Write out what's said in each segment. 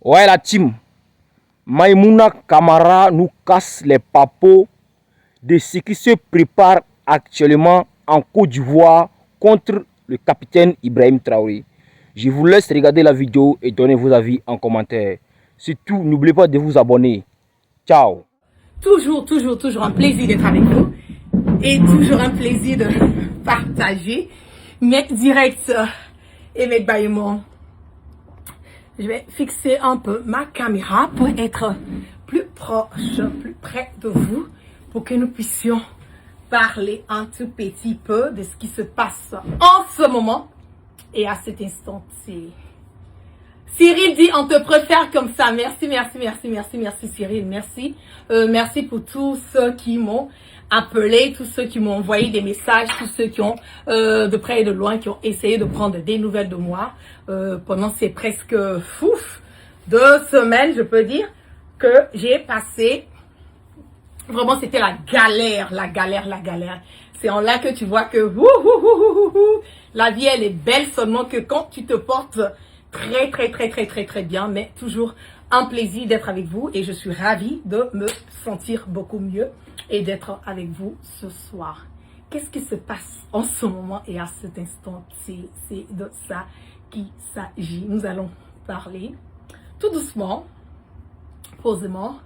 Ouais, la team. Maïmouna Kamara nous casse les papos de ce qui se prépare actuellement en Côte d'Ivoire contre le capitaine Ibrahim Traoré. Je vous laisse regarder la vidéo et donner vos avis en commentaire. Surtout, n'oubliez pas de vous abonner. Ciao. Toujours un plaisir d'être avec vous et toujours un plaisir de partager mes directs et mes bâillements. Je vais fixer un peu ma caméra pour être plus proche, plus près de vous, pour que nous puissions parler un tout petit peu de ce qui se passe en ce moment et à cet instant-ci. Cyril dit, on te préfère comme ça. Merci Cyril, merci. Merci pour tous ceux qui m'ont appelé, tous ceux qui m'ont envoyé des messages, tous ceux qui ont, de près et de loin, qui ont essayé de prendre des nouvelles de moi. Pendant ces presque 2 semaines, je peux dire, que j'ai passé, vraiment c'était la galère. C'est en là que tu vois que la vie elle est belle seulement que quand tu te portes très bien, mais toujours un plaisir d'être avec vous et je suis ravie de me sentir beaucoup mieux et d'être avec vous ce soir. Qu'est-ce qui se passe en ce moment et à cet instant? C'est de ça qu'il s'agit. Nous allons parler tout doucement, posément.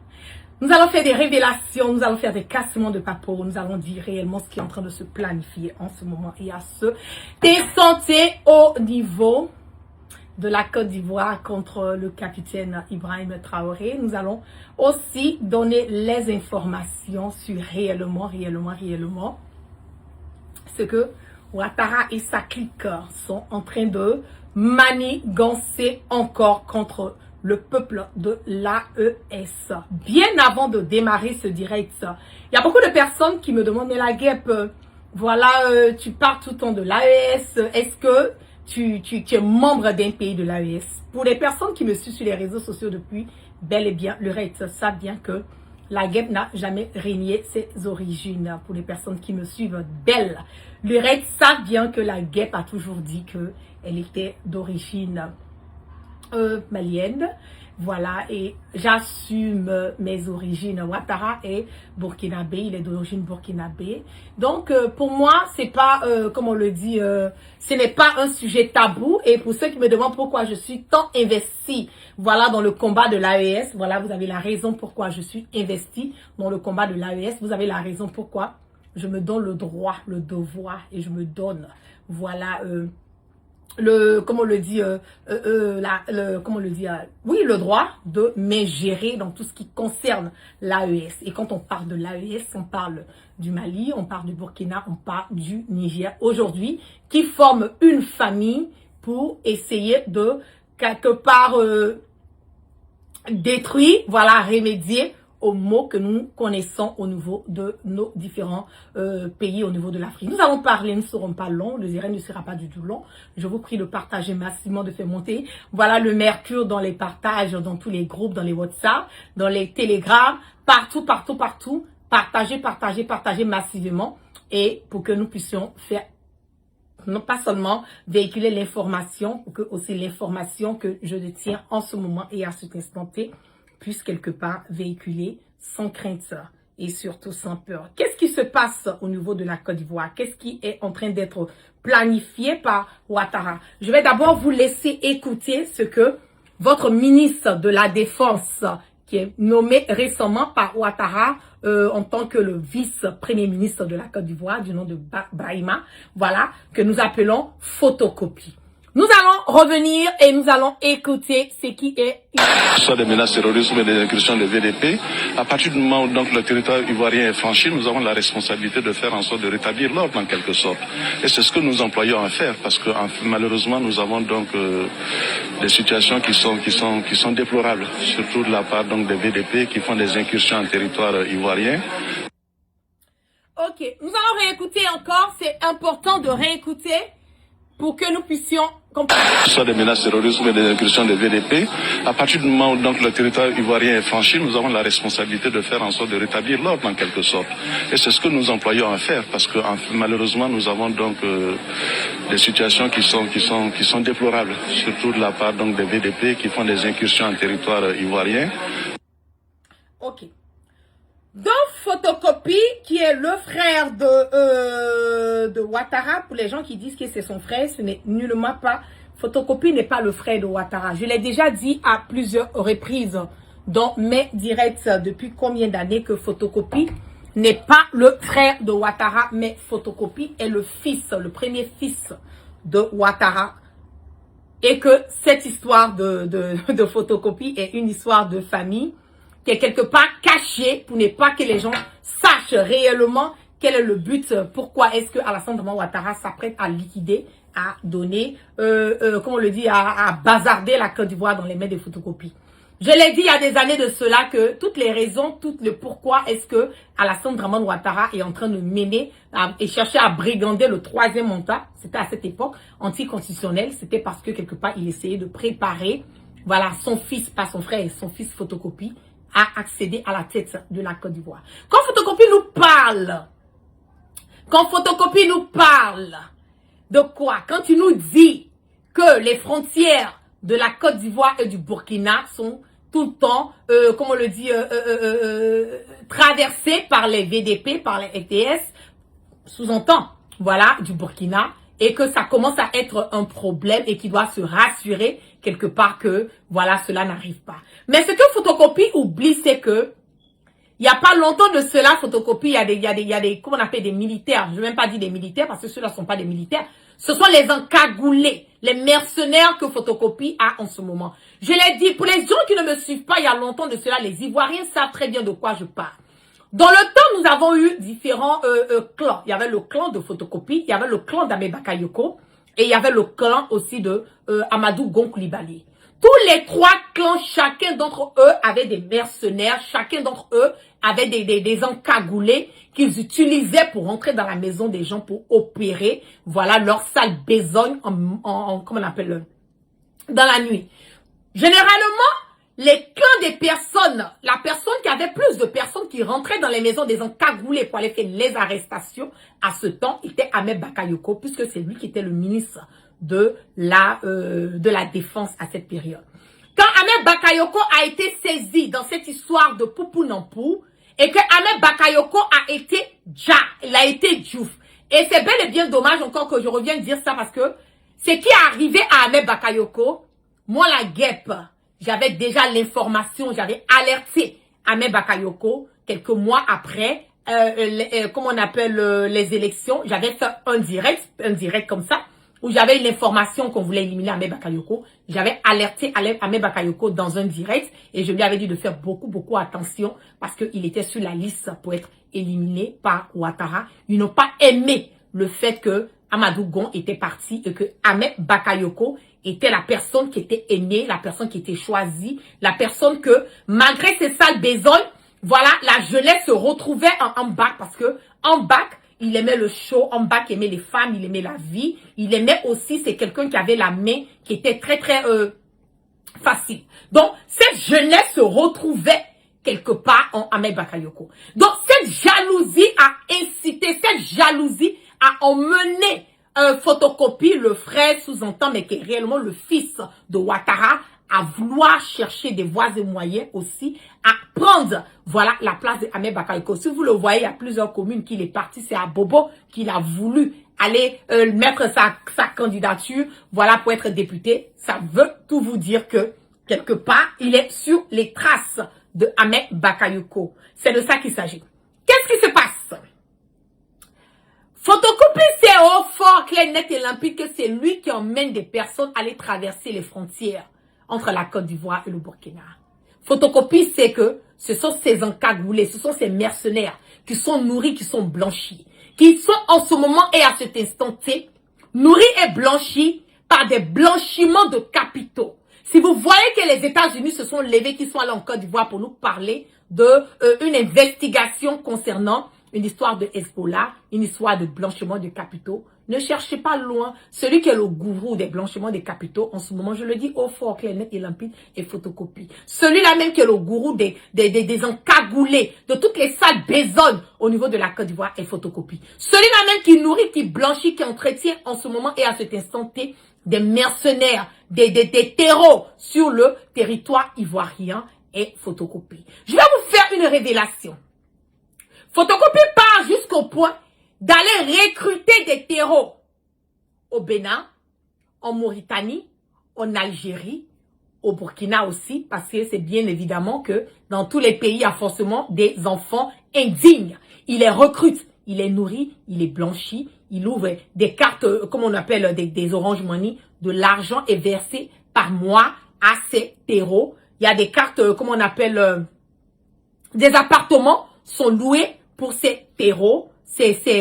Nous allons faire des révélations, nous allons faire des cassements de papeaux, nous allons dire réellement ce qui est en train de se planifier en ce moment et à ce santé au niveau de la Côte d'Ivoire contre le capitaine Ibrahim Traoré. Nous allons aussi donner les informations sur réellement ce que Ouattara et sa clique sont en train de manigancer encore contre le peuple de l'AES. Bien avant de démarrer ce direct, il y a beaucoup de personnes qui me demandent, mais la guêpe, voilà, tu parles tout le temps de l'AES, est-ce que tu es membre d'un pays de l'AES? Pour les personnes qui me suivent sur les réseaux sociaux depuis bel et bien le reste savent bien que la guêpe n'a jamais régné ses origines. Pour les personnes qui me suivent belle, le reste savent bien que la guêpe a toujours dit qu'elle était d'origine malienne. Voilà, et j'assume mes origines. Ouattara est burkinabé, il est d'origine burkinabé. Donc, pour moi, c'est pas, comme on le dit, ce n'est pas un sujet tabou. Et pour ceux qui me demandent pourquoi je suis tant investie, voilà, dans le combat de l'AES, voilà, vous avez la raison pourquoi je suis investie dans le combat de l'AES. Vous avez la raison pourquoi je me donne le droit, le devoir, et je me donne, voilà, comment on le dit, oui, le droit de m'ingérer dans tout ce qui concerne l'AES. Et quand on parle de l'AES, on parle du Mali, on parle du Burkina, on parle du Niger aujourd'hui, qui forment une famille pour essayer de, quelque part, détruire, voilà, remédier aux maux que nous connaissons au niveau de nos différents pays, au niveau de l'Afrique. Nous allons parler, nous ne serons pas longs, le direct ne sera pas du tout long. Je vous prie de partager massivement, de faire monter. Voilà le mercure dans les partages, dans tous les groupes, dans les WhatsApp, dans les Telegram, partout. Partagez massivement et pour que nous puissions faire non pas seulement véhiculer l'information, pour que aussi l'information que je détiens en ce moment et à cet instant T puisse quelque part véhiculer sans crainte et surtout sans peur. Qu'est-ce qui se passe au niveau de la Côte d'Ivoire? Qu'est-ce qui est en train d'être planifié par Ouattara? Je vais d'abord vous laisser écouter ce que votre ministre de la Défense, qui est nommé récemment par Ouattara en tant que le vice-premier ministre de la Côte d'Ivoire, du nom de Brahima, voilà, que nous appelons photocopie. Nous allons revenir et nous allons écouter ce qui est... Soit des menaces terroristes ou des incursions de VDP. À partir du moment où donc, le territoire ivoirien est franchi, nous avons la responsabilité de faire en sorte de rétablir l'ordre en quelque sorte. Et c'est ce que nous employons à faire parce que malheureusement nous avons donc des situations qui sont déplorables, surtout de la part donc des VDP qui font des incursions en territoire ivoirien. Ok, nous allons réécouter encore, c'est important de réécouter pour que nous puissions Soit des menaces terroristes ou des incursions de VDP, à partir du moment où donc le territoire ivoirien est franchi, nous avons la responsabilité de faire en sorte de rétablir l'ordre en quelque sorte. Et c'est ce que nous employons à faire, parce que malheureusement nous avons donc des situations qui sont déplorables, surtout de la part donc des VDP qui font des incursions en territoire ivoirien. Ok. Donc, Photocopie, qui est le frère de Ouattara, pour les gens qui disent que c'est son frère, ce n'est nullement pas. Photocopie n'est pas le frère de Ouattara. Je l'ai déjà dit à plusieurs reprises dans mes directs depuis combien d'années que Photocopie n'est pas le frère de Ouattara, mais Photocopie est le fils, le premier fils de Ouattara. Et que cette histoire de Photocopie est une histoire de famille qui est quelque part cachée pour ne pas que les gens sachent réellement quel est le but, pourquoi est-ce que Alassane Draman Ouattara s'apprête à liquider, à donner, comment on le dit, à bazarder la Côte d'Ivoire dans les mains des Photocopies. Je l'ai dit il y a des années de cela que toutes les raisons, tout le pourquoi est-ce que Alassane Draman Ouattara est en train de mener et chercher à brigander le troisième mandat, c'était à cette époque anticonstitutionnel, c'était parce que quelque part il essayait de préparer, voilà, son fils, pas son frère, son fils Photocopie, à accéder à la tête de la Côte d'Ivoire. Quand Photocopie nous parle de quoi? Quand il nous dit que les frontières de la Côte d'Ivoire et du Burkina sont tout le temps, comme on le dit, traversées par les VDP, par les FDS, sous-entend, voilà, du Burkina, et que ça commence à être un problème et qu'il doit se rassurer quelque part que, voilà, cela n'arrive pas. Mais ce que Photocopie oublie, c'est que, il n'y a pas longtemps de cela, Photocopie, il y a des, comment on appelle, des militaires. Je ne vais même pas dire des militaires parce que ceux-là ne sont pas des militaires. Ce sont les encagoulés, les mercenaires que Photocopie a en ce moment. Je l'ai dit, pour les gens qui ne me suivent pas il y a longtemps de cela, les Ivoiriens savent très bien de quoi je parle. Dans le temps, nous avons eu différents clans. Il y avait le clan de Photocopie, il y avait le clan d'Amé Bakayoko et il y avait le clan aussi de Amadou Gon Coulibaly. Tous les trois clans, chacun d'entre eux avait des mercenaires, chacun d'entre eux avait des encagoulés qu'ils utilisaient pour entrer dans la maison des gens pour opérer, voilà, leur sale besogne comment on appelle, dans la nuit. Généralement, les clans des personnes, la personne qui avait plus de personnes qui rentraient dans les maisons des encagoulés pour aller faire les arrestations, à ce temps, était Ahmed Bakayoko, puisque c'est lui qui était le ministre de la défense à cette période. Quand Ahmed Bakayoko a été saisi dans cette histoire de Poupou Nampou, et que Ahmed Bakayoko a été Dja, il a été Djouf. Et c'est bel et bien dommage encore que je revienne dire ça parce que ce qui est arrivé à Ahmed Bakayoko, moi la guêpe, j'avais déjà l'information, j'avais alerté Ahmed Bakayoko quelques mois après, comment on appelle les élections, j'avais fait un direct comme ça, où j'avais l'information qu'on voulait éliminer Ahmed Bakayoko. J'avais alerté Ahmed Bakayoko dans un direct et je lui avais dit de faire beaucoup attention parce qu'il était sur la liste pour être éliminé par Ouattara. Ils n'ont pas aimé le fait que Amadou Gon était parti et que Ahmed Bakayoko était la personne qui était aimée, la personne qui était choisie, la personne que, malgré ses sales besognes, voilà, la jeunesse se retrouvait en bac parce que en bac, il aimait le show, en bac, il aimait les femmes, il aimait la vie. Il aimait aussi, c'est quelqu'un qui avait la main qui était très facile. Donc, cette jeunesse se retrouvait quelque part en Ahmed Bakayoko. Donc, cette jalousie a incité, cette jalousie a emmené Photocopie, le frère sous-entend, mais qui est réellement le fils de Ouattara, à vouloir chercher des voies et moyens aussi à prendre, voilà, la place de Ahmed Bakayoko. Si vous le voyez, il y a plusieurs communes qu'il est parti, c'est à Bobo qu'il a voulu aller mettre sa candidature, voilà, pour être député. Ça veut tout vous dire que, quelque part, il est sur les traces de Ahmed Bakayoko. C'est de ça qu'il s'agit. Qu'est-ce qui se passe? Photocopie, c'est au fort, clair, net et limpide que c'est lui qui emmène des personnes à aller traverser les frontières entre la Côte d'Ivoire et le Burkina. Photocopie, c'est que ce sont ces encagoulés, ce sont ces mercenaires qui sont nourris, qui sont blanchis, qui sont en ce moment et à cet instant T, nourris et blanchis par des blanchiments de capitaux. Si vous voyez que les États-Unis se sont levés, qui sont allés en Côte d'Ivoire pour nous parler de une investigation concernant une histoire de Hezbollah, une histoire de blanchiment de capitaux, Ne cherchez pas loin. Celui qui est le gourou des blanchiments des capitaux, en ce moment, je le dis haut, fort, clair, net et limpide, et photocopie. Celui-là même qui est le gourou des encagoulés, de toutes les sales besognes au niveau de la Côte d'Ivoire, est photocopie. Celui-là même qui nourrit, qui blanchit, qui entretient en ce moment et à cet instant T des mercenaires, des terreaux sur le territoire ivoirien, est photocopie. Je vais vous faire une révélation. Photocopie part jusqu'au point d'aller recruter des terreaux au Bénin, en Mauritanie, en Algérie, au Burkina aussi, parce que c'est bien évidemment que dans tous les pays, il y a forcément des enfants indignes. Il les recrute, il les nourrit, il les blanchit, il ouvre des cartes, comme on appelle des Orange Money, de l'argent est versé par mois à ces terreaux. Il y a des cartes, comme on appelle, des appartements sont loués pour ces terreaux,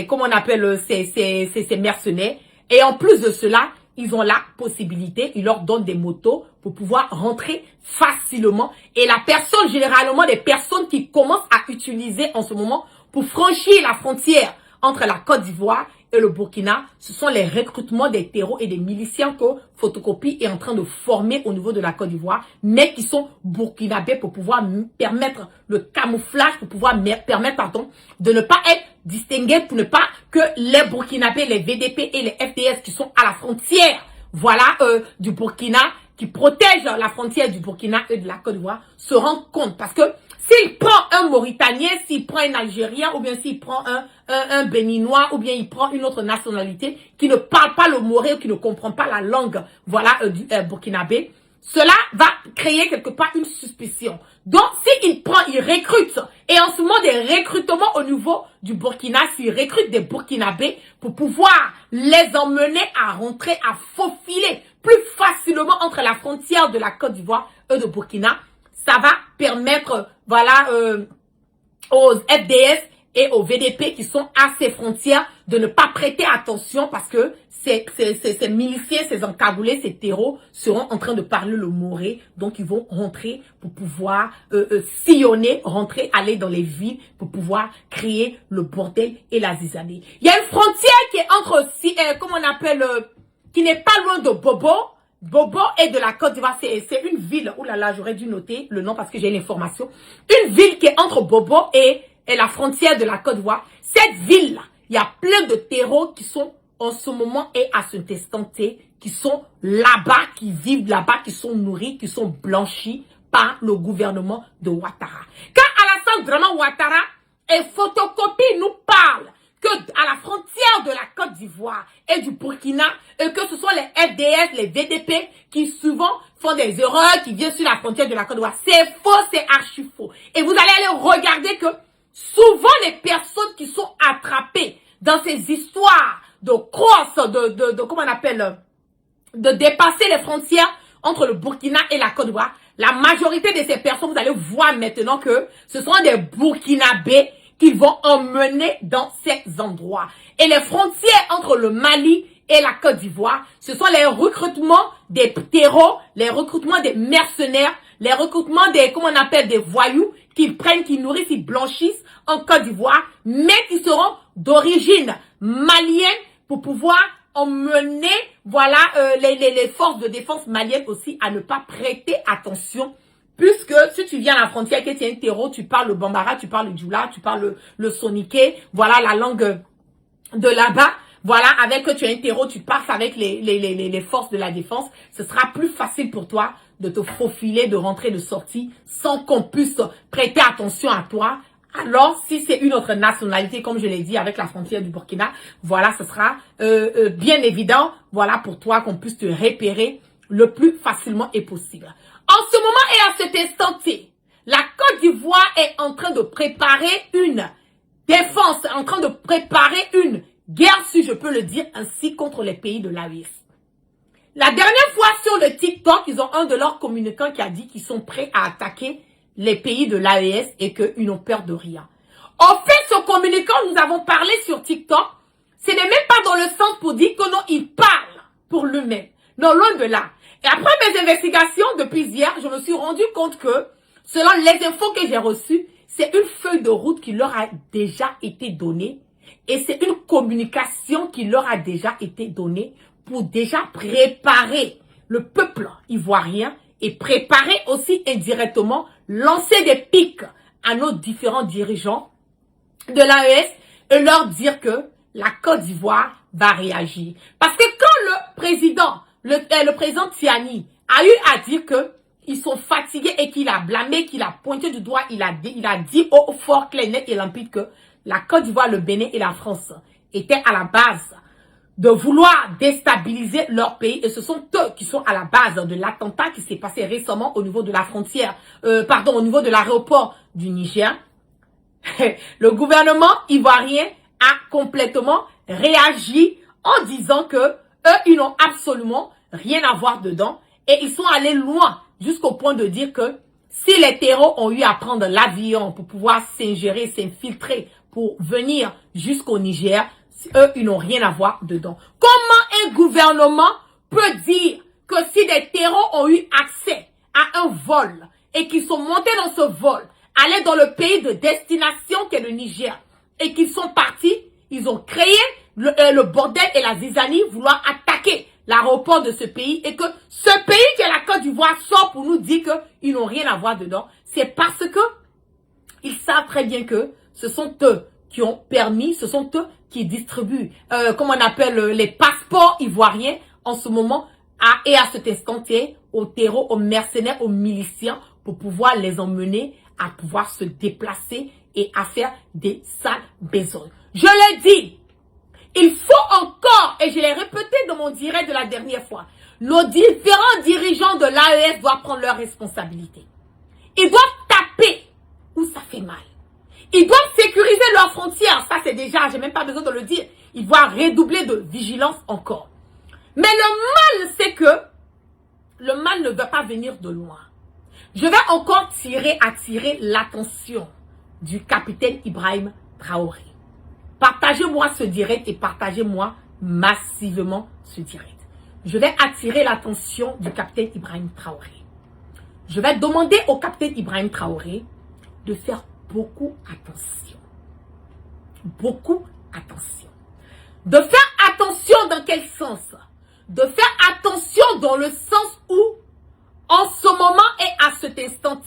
comme on appelle, ces mercenaires. Et en plus de cela, ils ont la possibilité, ils leur donnent des motos pour pouvoir rentrer facilement. Et la personne, généralement, des personnes qui commencent à utiliser en ce moment pour franchir la frontière entre la Côte d'Ivoire et le Burkina, ce sont les recrutements des terreaux et des miliciens que Photocopie est en train de former au niveau de la Côte d'Ivoire, mais qui sont burkinabés pour pouvoir permettre le camouflage, pour pouvoir permettre, pardon, de ne pas être distingués, pour ne pas que les Burkinabés, les VDP et les FDS qui sont à la frontière, voilà, du Burkina, qui protègent la frontière du Burkina et de la Côte d'Ivoire, se rendent compte. Parce que s'il prend un Mauritanien, s'il prend un Algérien, ou bien s'il prend un Béninois, ou bien il prend une autre nationalité qui ne parle pas le moré ou qui ne comprend pas la langue, voilà, du burkinabé, cela va créer quelque part une suspicion. Donc, s'il prend, il recrute, et en ce moment des recrutements au niveau du Burkina, s'il recrute des Burkinabés pour pouvoir les emmener à rentrer, à faufiler plus facilement entre la frontière de la Côte d'Ivoire et de Burkina, ça va permettre, voilà, aux FDS et aux VDP qui sont à ces frontières de ne pas prêter attention parce que ces miliciens, ces encagoulés, ces terreaux seront en train de parler le moré. Donc, ils vont rentrer pour pouvoir sillonner, rentrer, aller dans les villes pour pouvoir créer le bordel et la zizanie. Il y a une frontière qui est entre, comment on appelle, qui n'est pas loin de Bobo. Bobo est de la Côte d'Ivoire. C'est une ville. Ouh là là, j'aurais dû noter le nom parce que j'ai l'information. Une ville qui est entre Bobo et la frontière de la Côte d'Ivoire. Cette ville-là, il y a plein de terreaux qui sont en ce moment et à ce instant T, qui sont là-bas, qui vivent là-bas, qui sont nourris, qui sont blanchis par le gouvernement de Ouattara. Quand Alassane Draman Ouattara et Photocopie nous parle que à la frontière de la Côte d'Ivoire et du Burkina, et que ce soit les FDS, les VDP, qui souvent font des erreurs, qui viennent sur la frontière de la Côte d'Ivoire. C'est faux, c'est archi faux. Et vous allez aller regarder que souvent les personnes qui sont attrapées dans ces histoires de cross, comment on appelle, de dépasser les frontières entre le Burkina et la Côte d'Ivoire, la majorité de ces personnes, vous allez voir maintenant que ce sont des Burkinabés qu'ils vont emmener dans ces endroits. Et les frontières entre le Mali et la Côte d'Ivoire, ce sont les recrutements des terreaux, les recrutements des mercenaires, les recrutements des, comment on appelle, des voyous qu'ils prennent, qu'ils nourrissent, qu'ils blanchissent en Côte d'Ivoire, mais qui seront d'origine malienne pour pouvoir emmener, voilà, les forces de défense maliennes aussi à ne pas prêter attention. Puisque si tu viens à la frontière, que tu es un terreau, tu parles le bambara, tu parles le djoula, tu parles le soniké, voilà la langue de là-bas. Voilà, avec que tu es un terreau, tu passes avec les forces de la défense. Ce sera plus facile pour toi de te faufiler, de rentrer, de sortir, sans qu'on puisse prêter attention à toi. Alors, si c'est une autre nationalité, comme je l'ai dit, avec la frontière du Burkina, voilà, ce sera bien évident, voilà, pour toi qu'on puisse te repérer le plus facilement et possible. En ce moment et à cet instant T, la Côte d'Ivoire est en train de préparer une défense, en train de préparer une guerre, si je peux le dire ainsi, contre les pays de l'AES. La dernière fois sur le TikTok, ils ont un de leurs communicants qui a dit qu'ils sont prêts à attaquer les pays de l'AES et qu'ils n'ont peur de rien. En fait, ce communicant, nous avons parlé sur TikTok, ce n'est même pas dans le sens pour dire que non, il parle pour lui-même. Non, loin de là. Et après mes investigations depuis hier, je me suis rendu compte que, selon les infos que j'ai reçues, c'est une feuille de route qui leur a déjà été donnée Et c'est une communication qui leur a déjà été donnée pour déjà préparer le peuple ivoirien et préparer aussi indirectement, lancer des pics à nos différents dirigeants de l'AES et leur dire que la Côte d'Ivoire va réagir. Parce que quand le président Tiani a eu à dire que ils sont fatigués et qu'il a blâmé, qu'il a pointé du doigt, il a dit au fort, clair, net et limpide que la Côte d'Ivoire, le Bénin et la France étaient à la base de vouloir déstabiliser leur pays. Et ce sont eux qui sont à la base de l'attentat qui s'est passé récemment au niveau de la frontière, au niveau de l'aéroport du Niger. Le gouvernement ivoirien a complètement réagi en disant que eux, ils n'ont absolument rien à voir dedans. Et ils sont allés loin jusqu'au point de dire que si les terreaux ont eu à prendre l'avion pour pouvoir s'ingérer, s'infiltrer, pour venir jusqu'au Niger, eux, ils n'ont rien à voir dedans. Comment un gouvernement peut dire que si des terreaux ont eu accès à un vol et qu'ils sont montés dans ce vol, aller dans le pays de destination qu'est le Niger, et qu'ils sont partis, ils ont créé le bordel et la zizanie, vouloir attaquer l'aéroport de ce pays, et que ce pays qui est la Côte d'Ivoire sort pour nous dire qu'ils n'ont rien à voir dedans, c'est parce que ils savent très bien que ce sont eux qui ont permis, ce sont eux qui distribuent, comment on appelle, les passeports ivoiriens en ce moment, et à cet instant-là, aux terreaux, aux mercenaires, aux miliciens, pour pouvoir les emmener à pouvoir se déplacer et à faire des sales besognes. Je l'ai dit, il faut encore, et je l'ai répété dans mon direct de la dernière fois, nos différents dirigeants de l'AES doivent prendre leurs responsabilités. Ils doivent taper où ça fait mal. Ils doivent sécuriser leurs frontières. Ça, c'est déjà, j'ai même pas besoin de le dire. Ils doivent redoubler de vigilance encore. Mais le mal, c'est que le mal ne veut pas venir de loin. Je vais encore attirer l'attention du capitaine Ibrahim Traoré. Partagez-moi ce direct et partagez-moi massivement ce direct. Je vais attirer l'attention du capitaine Ibrahim Traoré. Je vais demander au capitaine Ibrahim Traoré de faire beaucoup attention. Beaucoup attention. De faire attention dans quel sens? De faire attention dans le sens où, en ce moment et à cet instant,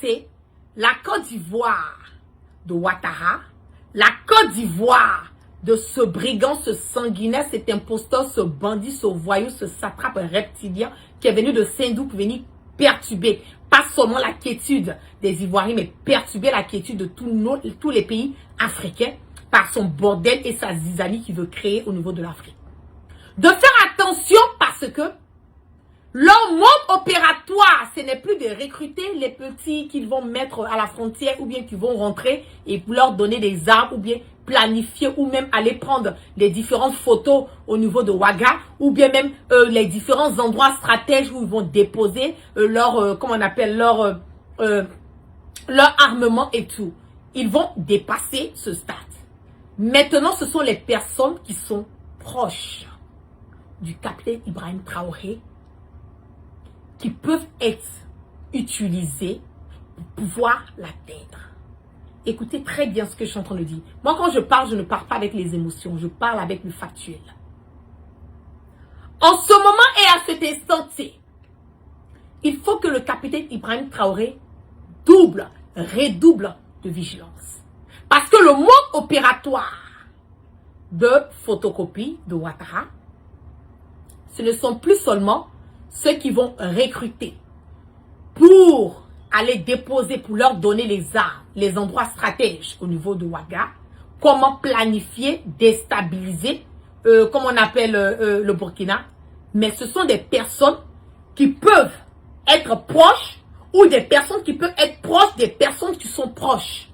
la Côte d'Ivoire de Ouattara, la Côte d'Ivoire de ce brigand, ce sanguinaire, cet imposteur, ce bandit, ce voyou, ce satrape reptilien qui est venu de Saint-Doux pour venir perturber, pas seulement la quiétude des Ivoiriens, mais perturber la quiétude de tous les pays africains par son bordel et sa zizanie qu'il veut créer au niveau de l'Afrique. De faire attention parce que leur mode opératoire, ce n'est plus de recruter les petits qu'ils vont mettre à la frontière ou bien qu'ils vont rentrer et leur donner des armes ou bien planifier ou même aller prendre les différentes photos au niveau de Ouaga ou bien même les différents endroits stratégiques où ils vont déposer leur, comment on appelle, leur armement et tout. Ils vont dépasser ce stade. Maintenant, ce sont les personnes qui sont proches du capitaine Ibrahim Traoré qui peuvent être utilisés pour pouvoir l'atteindre. Écoutez très bien ce que je suis en train de dire. Moi, quand je parle, je ne parle pas avec les émotions. Je parle avec le factuel. En ce moment et à cet instant, il faut que le capitaine Ibrahim Traoré redouble de vigilance. Parce que le mode opératoire de photocopie de Ouattara, ce ne sont plus seulement ceux qui vont recruter pour aller déposer, pour leur donner les armes, les endroits stratégiques au niveau de Ouaga, comment planifier, déstabiliser, comme on appelle le Burkina, mais ce sont des personnes qui peuvent être proches ou des personnes qui peuvent être proches des personnes qui sont proches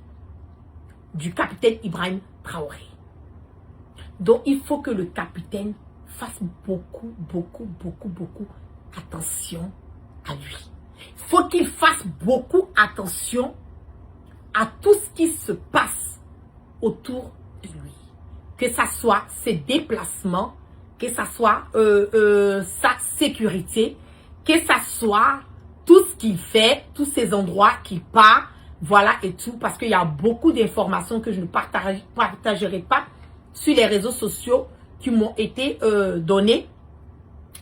du capitaine Ibrahim Traoré. Donc, il faut que le capitaine fasse beaucoup attention à lui. Il faut qu'il fasse beaucoup attention à tout ce qui se passe autour de lui. Que ça soit ses déplacements, que ça soit sa sécurité, que ça soit tout ce qu'il fait, tous ces endroits qu'il part, voilà et tout. Parce qu'il y a beaucoup d'informations que je ne partagerai pas sur les réseaux sociaux qui m'ont été donnés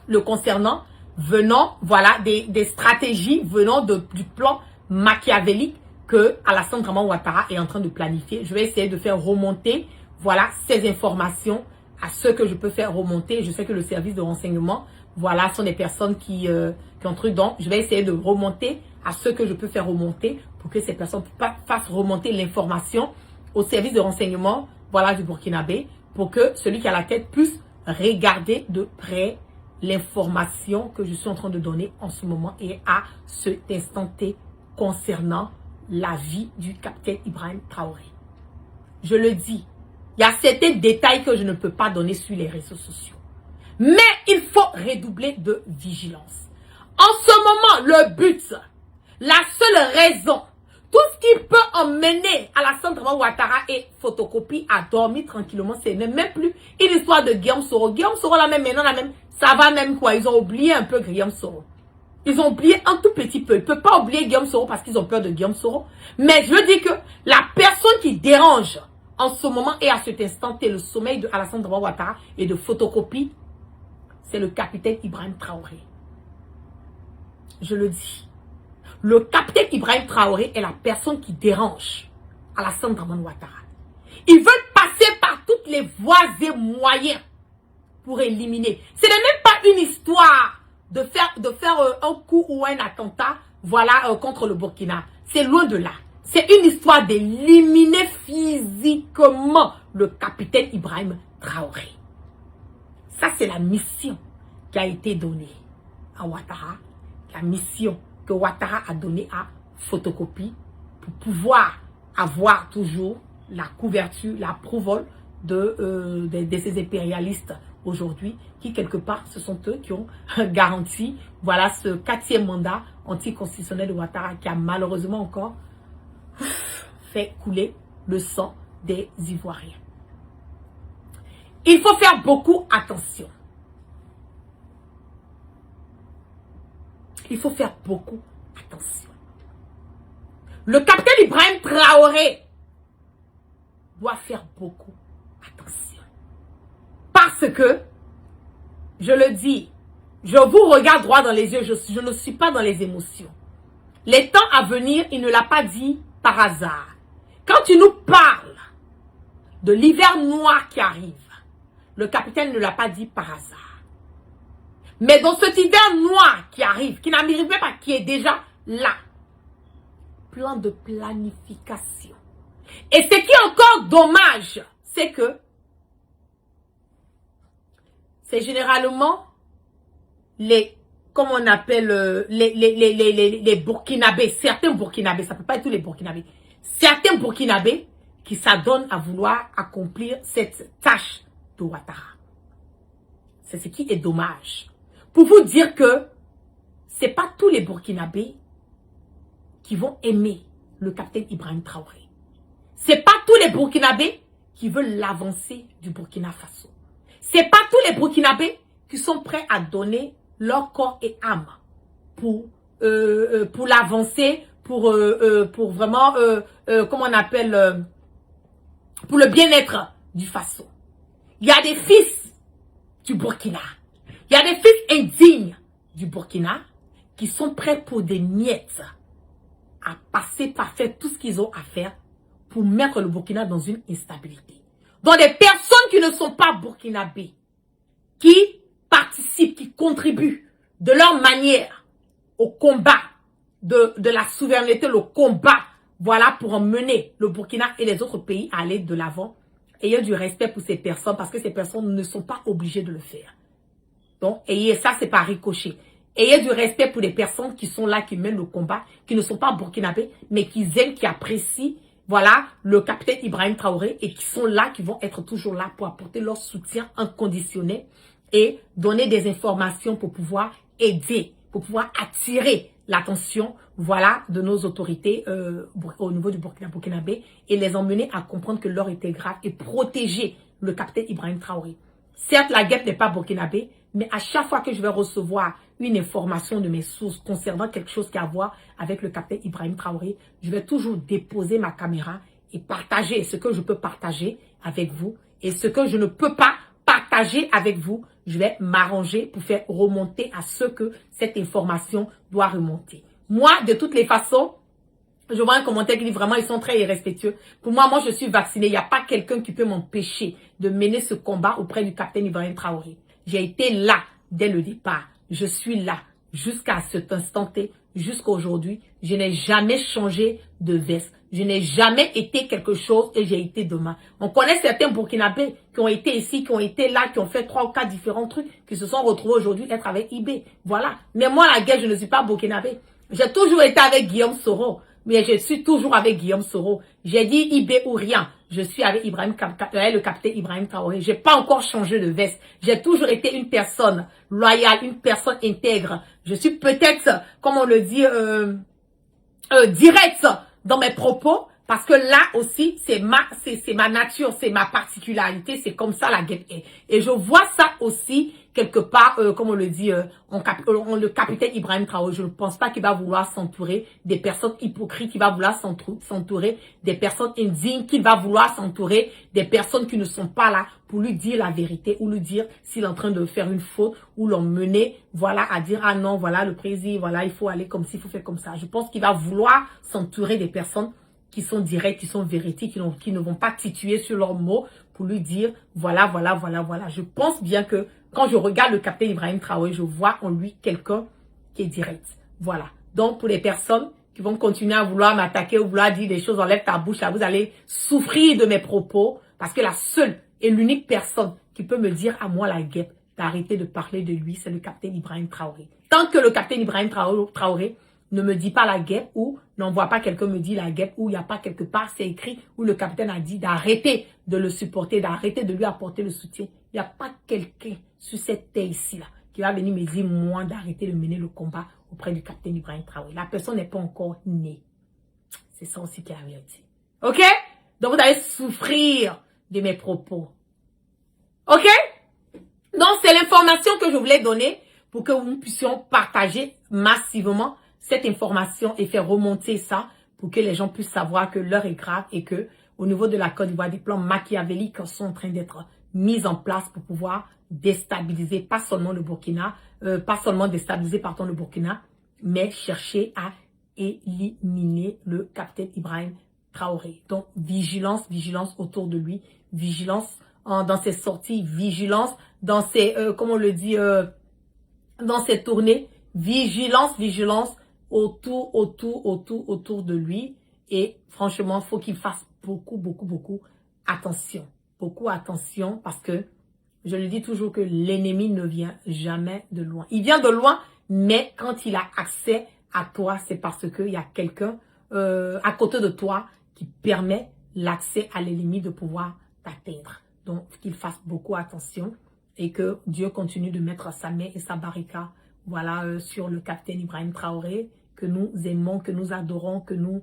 le concernant, venant, voilà, des stratégies venant du plan machiavélique que Alassane Draman Ouattara est en train de planifier. Je vais essayer de faire remonter, voilà, ces informations à ceux que je peux faire remonter. Je sais que le service de renseignement, voilà, sont des personnes qui ont truc. Donc, je vais essayer de remonter à ceux que je peux faire remonter pour que ces personnes fassent remonter l'information au service de renseignement, voilà, du Burkinabé, pour que celui qui a la tête puisse regarder de près l'information que je suis en train de donner en ce moment et à cet instant T concernant la vie du capitaine Ibrahim Traoré. Je le dis, il y a certains détails que je ne peux pas donner sur les réseaux sociaux. Mais il faut redoubler de vigilance. En ce moment, le but, la seule raison, tout ce qui peut emmener Alassane Draman Ouattara et photocopie à dormir tranquillement, c'est même plus une histoire de Guillaume Soro. Guillaume Soro, là même, maintenant, là même, ça va même quoi. Ils ont oublié un peu Guillaume Soro. Ils ont oublié un tout petit peu. Ils ne peuvent pas oublier Guillaume Soro parce qu'ils ont peur de Guillaume Soro. Mais je veux dire que la personne qui dérange en ce moment et à cet instant, c'est le sommeil de Alassane Draman Ouattara et de photocopie, c'est le capitaine Ibrahim Traoré. Je le dis. Le capitaine Ibrahim Traoré est la personne qui dérange Alassane Draman Ouattara. Ils veulent passer par toutes les voies et moyens pour éliminer. Ce n'est même pas une histoire de faire un coup ou un attentat, voilà, contre le Burkina. C'est loin de là. C'est une histoire d'éliminer physiquement le capitaine Ibrahim Traoré. Ça, c'est la mission qui a été donnée à Ouattara. La mission que Ouattara a donnée à Photocopie pour pouvoir avoir toujours la couverture, la provole de ces impérialistes aujourd'hui qui, quelque part, ce sont eux qui ont garanti, voilà, ce 4e mandat anticonstitutionnel de Ouattara qui a malheureusement encore fait couler le sang des Ivoiriens. Il faut faire beaucoup attention. Il faut faire beaucoup attention. Le capitaine Ibrahim Traoré doit faire beaucoup attention. Parce que, je le dis, je vous regarde droit dans les yeux, je ne suis pas dans les émotions. Les temps à venir, il ne l'a pas dit par hasard. Quand tu nous parles de l'hiver noir qui arrive, le capitaine ne l'a pas dit par hasard. Mais dans cet hiver noir qui arrive, qui n'arrive même pas, qui est déjà là, plan de planification. Et ce qui est encore dommage, c'est que c'est généralement comme on appelle, les Burkinabés, certains Burkinabés, ça ne peut pas être tous les Burkinabés, certains Burkinabés qui s'adonnent à vouloir accomplir cette tâche de Ouattara. C'est ce qui est dommage. Pour vous dire que ce n'est pas tous les Burkinabés qui vont aimer le capitaine Ibrahim Traoré. Ce n'est pas tous les Burkinabés qui veulent l'avancée du Burkina Faso. Ce n'est pas tous les Burkinabés qui sont prêts à donner leur corps et âme pour l'avancée, pour vraiment, comment on appelle, pour le bien-être du Faso. Il y a des fils du Burkina. Il y a des fils indignes du Burkina qui sont prêts pour des miettes à passer par faire tout ce qu'ils ont à faire pour mettre le Burkina dans une instabilité. Donc des personnes qui ne sont pas burkinabés, qui participent, qui contribuent de leur manière au combat de la souveraineté, le combat, voilà, pour emmener le Burkina et les autres pays à aller de l'avant. Ayez du respect pour ces personnes parce que ces personnes ne sont pas obligées de le faire. Donc, ayez ça, c'est pas ricochet. Ayez du respect pour les personnes qui sont là, qui mènent le combat, qui ne sont pas burkinabés, mais qui aiment, qui apprécient, voilà, le capitaine Ibrahim Traoré et qui sont là, qui vont être toujours là pour apporter leur soutien inconditionnel et donner des informations pour pouvoir aider, pour pouvoir attirer l'attention, voilà, de nos autorités au niveau du Burkinabé et les emmener à comprendre que l'heure était grave et protéger le capitaine Ibrahim Traoré. Certes, la guerre n'est pas burkinabé, mais à chaque fois que je vais recevoir une information de mes sources concernant quelque chose qui a à voir avec le capitaine Ibrahim Traoré, je vais toujours déposer ma caméra et partager ce que je peux partager avec vous Et ce que je ne peux pas partager avec vous, je vais m'arranger pour faire remonter à ceux que cette information doit remonter. Moi, de toutes les façons, je vois un commentaire qui dit vraiment, ils sont très irrespectueux. Pour moi, je suis vaccinée. Il n'y a pas quelqu'un qui peut m'empêcher de mener ce combat auprès du capitaine Ibrahim Traoré. J'ai été là dès le départ. Je suis là jusqu'à cet instant T, jusqu'à aujourd'hui. Je n'ai jamais changé de veste. Je n'ai jamais été quelque chose et j'ai été demain. On connaît certains Burkinabés qui ont été ici, qui ont été là, qui ont fait 3 ou 4 différents trucs, qui se sont retrouvés aujourd'hui être avec IB. Voilà. Mais moi, la guerre, je ne suis pas Burkinabé. J'ai toujours été avec Guillaume Soro. Mais je suis toujours avec Guillaume Soro. J'ai dit IB ou rien. Je suis avec le capitaine Ibrahim Traoré. J'ai pas encore changé de veste. J'ai toujours été une personne loyale, une personne intègre. Je suis peut-être, comme on le dit, direct dans mes propos. Parce que là aussi, c'est ma nature, c'est ma particularité, c'est comme ça la guêpe est. Et je vois ça aussi quelque part, comme on le dit, le capitaine Ibrahim Traoré. Je ne pense pas qu'il va vouloir s'entourer des personnes hypocrites, qu'il va vouloir s'entourer des personnes indignes, qu'il va vouloir s'entourer des personnes qui ne sont pas là pour lui dire la vérité ou lui dire s'il est en train de faire une faute ou l'emmener, voilà, à dire, ah non, voilà, le président, voilà, il faut aller comme ci, il faut faire comme ça. Je pense qu'il va vouloir s'entourer des personnes qui sont directs, qui sont véridiques, qui ne vont pas tituer sur leurs mots pour lui dire voilà, voilà, voilà, voilà. Je pense bien que quand je regarde le capitaine Ibrahim Traoré, je vois en lui quelqu'un qui est direct. Voilà. Donc, pour les personnes qui vont continuer à vouloir m'attaquer ou vouloir dire des choses, enlève ta bouche, là, vous allez souffrir de mes propos parce que la seule et l'unique personne qui peut me dire à moi, la guêpe, d'arrêter de parler de lui, c'est le capitaine Ibrahim Traoré. Tant que le capitaine Ibrahim Traoré ne me dit pas la guêpe ou n'envoie pas quelqu'un me dit la guêpe ou il n'y a pas quelque part, c'est écrit où le capitaine a dit d'arrêter de le supporter, d'arrêter de lui apporter le soutien. Il n'y a pas quelqu'un sur cette terre ici-là qui va venir me dire, moi, d'arrêter de mener le combat auprès du capitaine Ibrahim Traoré. La personne n'est pas encore née. C'est ça aussi qui est la vérité. OK? Donc, vous allez souffrir de mes propos. OK? Donc, c'est l'information que je voulais donner pour que nous puissions partager massivement cette information et faire remonter ça pour que les gens puissent savoir que l'heure est grave et que au niveau de la Côte d'Ivoire, des plans machiavéliques sont en train d'être mis en place pour pouvoir déstabiliser pas seulement le Burkina, le Burkina, mais chercher à éliminer le capitaine Ibrahim Traoré. Donc, vigilance, vigilance autour de lui, vigilance dans ses sorties, vigilance dans ses, comment on le dit, dans ses tournées, vigilance, vigilance autour de lui. Et franchement, il faut qu'il fasse beaucoup attention. Beaucoup attention parce que je le dis toujours que l'ennemi ne vient jamais de loin. Il vient de loin, mais quand il a accès à toi, c'est parce qu'il y a quelqu'un à côté de toi qui permet l'accès à l'ennemi de pouvoir t'atteindre. Donc, qu'il fasse beaucoup attention et que Dieu continue de mettre sa main et sa barricade, voilà, sur le capitaine Ibrahim Traoré, que nous aimons, que nous adorons, que nous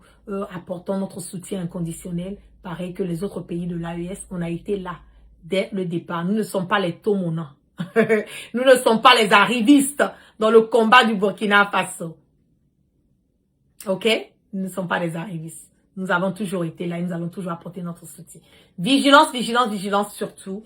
apportons notre soutien inconditionnel. Pareil que les autres pays de l'AES, on a été là dès le départ. Nous ne sommes pas les Tomonans. Nous ne sommes pas les arrivistes dans le combat du Burkina Faso. OK? Nous ne sommes pas les arrivistes. Nous avons toujours été là et nous allons toujours apporter notre soutien. Vigilance, vigilance, vigilance surtout.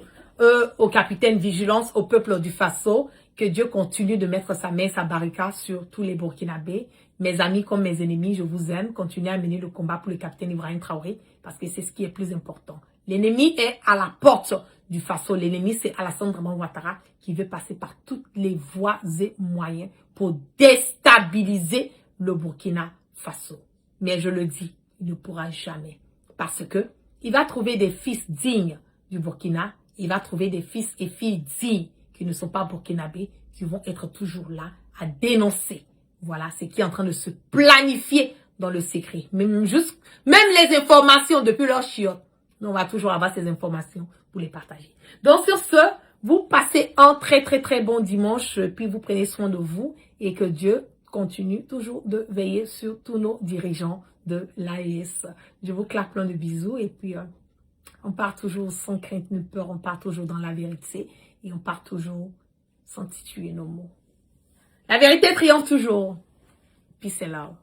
Au capitaine, vigilance au peuple du Faso. Que Dieu continue de mettre sa main, sa barricade sur tous les Burkinabés. Mes amis comme mes ennemis, je vous aime. Continuez à mener le combat pour le capitaine Ibrahim Traoré parce que c'est ce qui est plus important. L'ennemi est à la porte du Faso. L'ennemi, c'est Alassane Draman Ouattara qui veut passer par toutes les voies et moyens pour déstabiliser le Burkina Faso. Mais je le dis, il ne pourra jamais parce que il va trouver des fils dignes du Burkina. Il va trouver des fils et filles dignes qui ne sont pas burkinabés, qui vont être toujours là à dénoncer. Voilà, ce qui est en train de se planifier dans le secret. Même les informations depuis leur chiotte, on va toujours avoir ces informations pour les partager. Donc sur ce, vous passez un très bon dimanche, puis vous prenez soin de vous et que Dieu continue toujours de veiller sur tous nos dirigeants de l'AES. Je vous claque plein de bisous et puis on part toujours sans crainte ni peur, on part toujours dans la vérité et on part toujours sans tituer nos mots. La vérité triomphe toujours. Peace and love.